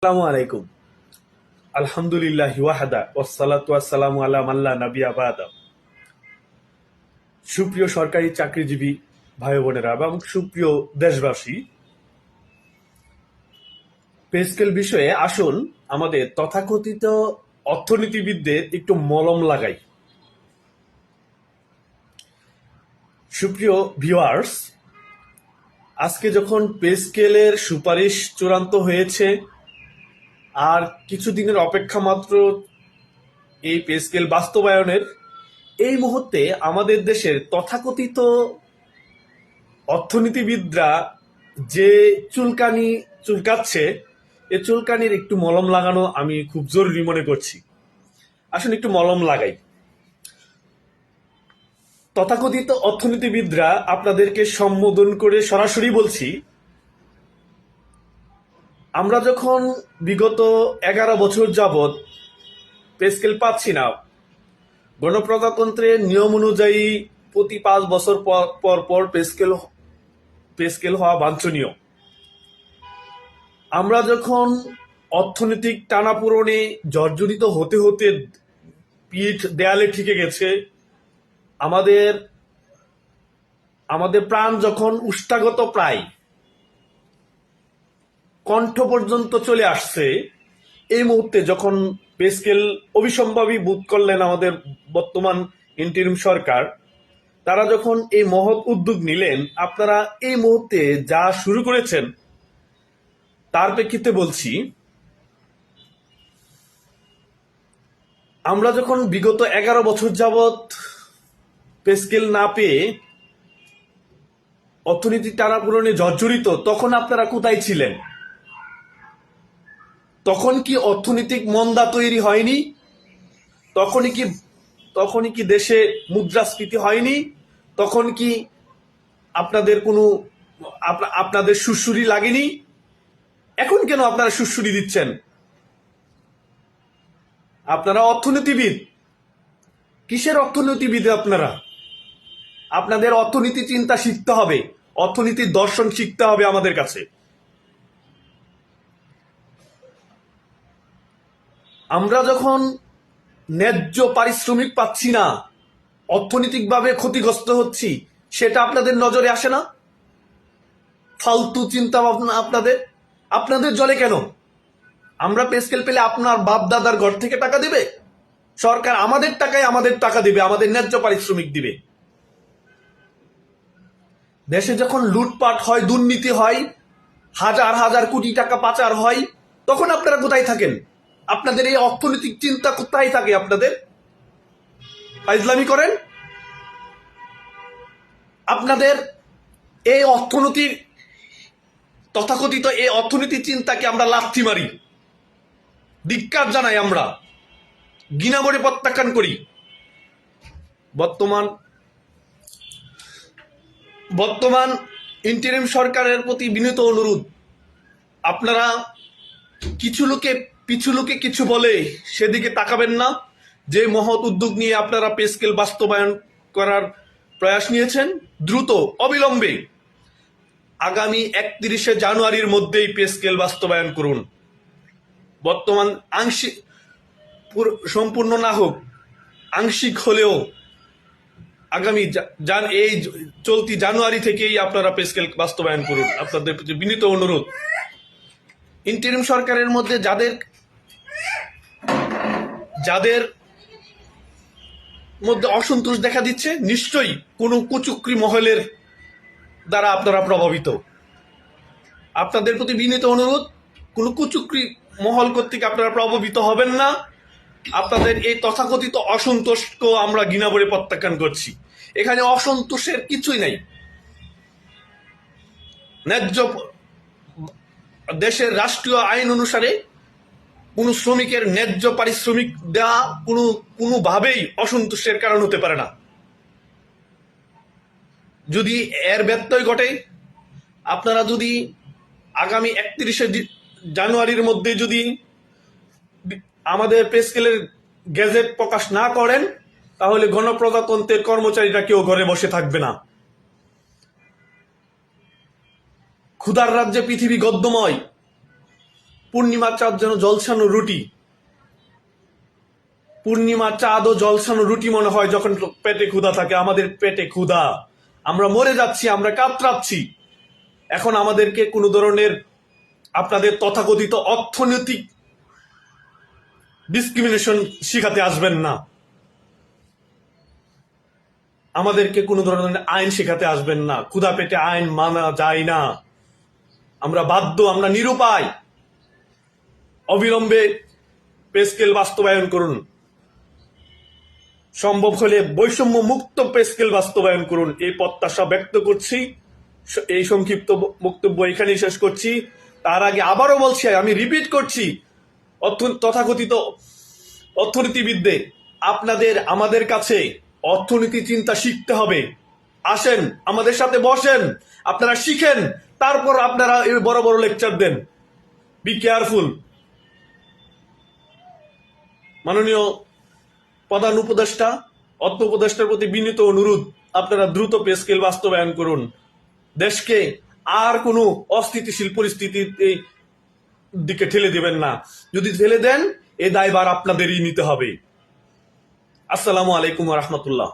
আসসালামু আলাইকুম। আলহামদুলিল্লাহি ওয়াহদা ওয়াসসালাতু ওয়াসসালামু আলা মাল্লা নাবিয়্যা বা'দা। সুপ্রিয় সরকারি চাকরিজীবী ভাই বোনেরা এবং সুপ্রিয় দেশবাসী, পে স্কেল বিষয়ে আসুন আমাদের তথাকথিত অর্থনীতিবিদদের একটু মলম লাগাই। সুপ্রিয় ভিউয়ার্স, আজকে যখন পে স্কেলের সুপারিশ চূড়ান্ত হয়েছে, আর কিছুদিনের অপেক্ষা মাত্র এই পে স্কেল বাস্তবায়নের, এই মুহূর্তে আমাদের দেশের তথাকথিত অর্থনীতিবিদরা যে চুলকাচ্ছে, এ চুলকানির একটু মলম লাগানো আমি খুব জরুরি মনে করছি। আসুন একটু মলম লাগাই। তথাকথিত অর্থনীতিবিদরা আপনাদেরকে সম্বোধন করে সরাসরি বলছি, আমরা যখন বিগত 11 বছর যাবৎ পে স্কেল পাচ্ছি না, গণপ্রজাতন্ত্রের নিয়ম অনুযায়ী প্রতি 5 বছর পর পর পে স্কেল হওয়া বাঞ্ছনীয়। আমরা যখন অর্থনৈতিক টানাপোড়েনে জর্জরিত হতে হতে পিঠ দেয়ালে ঠেকে গেছে, আমাদের আমাদের প্রাণ যখন উষ্ঠাগত প্রায় কণ্ঠ পর্যন্ত চলে আসছে, এই মুহূর্তে যখন পে স্কেল অবিসম্ভাবী বোধ করলেন আমাদের বর্তমান ইন্টারিম সরকার, তারা যখন এই মহৎ উদ্যোগ নিলেন, আপনারা এই মুহূর্তে যা শুরু করেছেন তার প্রেক্ষিতে বলছি, আমরা যখন বিগত 11 বছর যাবৎ পে স্কেল না পেয়ে অর্থনীতি টানাপোড়েনে জর্জরিত, তখন আপনারা কোথায় ছিলেন? তখন কি অর্থনৈতিক মন্দা তৈরি হয়নি? তখনই কি দেশে মুদ্রাস্ফীতি হয়নি? তখন কি আপনাদের সুড়সুড়ি লাগেনি? এখন কেন আপনারা সুড়সুড়ি দিচ্ছেন? আপনারা অর্থনীতিবিদ। কিসের অর্থনীতিবিদ আপনারা? আপনাদের অর্থনীতি চিন্তা শিখতে হবে, অর্থনীতির দর্শন শিখতে হবে আমাদের কাছে। আমরা যখন ন্যায্য পারিশ্রমিক পাচ্ছি না, অর্থনৈতিকভাবে ক্ষতিগ্রস্ত হচ্ছি, সেটা আপনাদের নজরে আসে না? ফালতু চিন্তা ভাবনা আপনাদের জলে কেন? আমরা পে স্কেল পেলে আপনার বাপ দাদার ঘর থেকে টাকা দিবে? সরকার আমাদের টাকায় আমাদের টাকা দিবে, আমাদের ন্যায্য পারিশ্রমিক দিবে। দেশে যখন লুটপাট হয়, দুর্নীতি হয়, হাজার হাজার কোটি টাকা পাচার হয়, তখন আপনারা কোথায় থাকেন? আপনাদের এই অর্থনৈতিক চিন্তা কোথায় থাকে? আপনাদের ফাইজলামি করেন। আপনাদের এই অর্থনীতির তথাকথিত এই অর্থনীতির চিন্তাকে আমরা লাথি মারি, ধিক্কার জানাই, আমরা ঘৃণা করে প্রত্যাখ্যান করি। বর্তমান ইন্টারিম সরকারের প্রতি বিনীত অনুরোধ, আপনারা পিছু লোকে কিছু বলে সেদিকে তাকাবেন না। যে মহৎ উদ্যোগ নিয়ে আপনারা পে স্কেল বাস্তবায়ন করার প্রয়াস নিয়েছেন, দ্রুত অবিলম্বে আগামী 31শে জানুয়ারির মধ্যেই পে স্কেল বাস্তবায়ন করুন। বর্তমান সম্পূর্ণ না হোক, আংশিক হলেও আগামী এই চলতি জানুয়ারি থেকেই আপনারা পে স্কেল বাস্তবায়ন করুন। আপনাদের প্রতি বিনীত অনুরোধ। ইন্টারিম সরকারের মধ্যে যাদের মধ্যে অসন্তোষ দেখা দিচ্ছে, নিশ্চয়ই কোনো কুচক্রী মহলের দ্বারা আপনারা প্রভাবিত। আপনাদের প্রতি বিনীত অনুরোধ, কোনো কুচক্রী মহল কর্তৃক আপনারা প্রভাবিত হবেন না। আপনাদের এই তথাকথিত অসন্তোষকেও আমরা ঘৃণা করে প্রত্যাখ্যান করছি। এখানে অসন্তোষের কিছুই নাই। ন্যায্য দেশের রাষ্ট্রীয় আইন অনুসারে কোনো শ্রমিকের ন্যায্য পারিশ্রমিক দেওয়া কোনোভাবেই অসন্তোষের কারণ হতে পারে না। যদি এর ব্যত্যয় ঘটে, আপনারা যদি আগামী 31শে জানুয়ারির মধ্যে যদি আমাদের পে স্কেলের গেজেট প্রকাশ না করেন, তাহলে গণপ্রজাতন্ত্রের কর্মচারীরা কেউ ঘরে বসে থাকবে না। ক্ষুধার রাজ্যে পৃথিবী গদ্যময়। পূর্ণিমার চাঁদ যেন জলসানো রুটি, পূর্ণিমার চাঁদ ও জলসানো রুটি মনে হয় যখন পেটে ক্ষুধা থাকে। আমাদের পেটে ক্ষুধা, আমরা মরে যাচ্ছি, আমরা কাতরাচ্ছি। এখন আমাদেরকে কোনো ধরনের আপনাদের তথাকথিত অর্থনৈতিক ডিসক্রিমিনেশন শিখাতে আসবেন না, আমাদেরকে কোনো ধরনের আইন শেখাতে আসবেন না। ক্ষুধা পেটে আইন মানা যায় না, আমরা বাধ্য, আমরা নিরুপায়। অবিলম্বে পে স্কেল বাস্তবায়ন করুন, সম্ভব হলে বৈষম্য মুক্ত পে স্কেল বাস্তবায়ন করুন, এই প্রত্যাশা ব্যক্ত করছি। এই সংক্ষিপ্ত বক্তব্য এখানেই শেষ করছি। তার আগে আবারও বলছি, আমি রিপিট করছি, তথাকথিত অর্থনীতিবিদদের, আপনাদের আমাদের কাছে অর্থনীতি চিন্তা শিখতে হবে। আসেন, আমাদের সাথে বসেন, আপনারা শিখেন, তারপর আপনারা এই বড় বড় লেকচার দেন। Be careful. মাননীয় প্রধান উপদেষ্টা, অর্থ উপদেষ্টার প্রতি বিনীত অনুরোধ, আপনারা দ্রুত পে স্কেল বাস্তবায়ন করুন। দেশকে আর কোনো অস্থিতিশীল পরিস্থিতির দিকে ঠেলে দেবেন না। যদি ঠেলে দেন, এ দায়ভার আপনাদেরই নিতে হবে। আসসালামু আলাইকুম ওয়া রাহমাতুল্লাহ।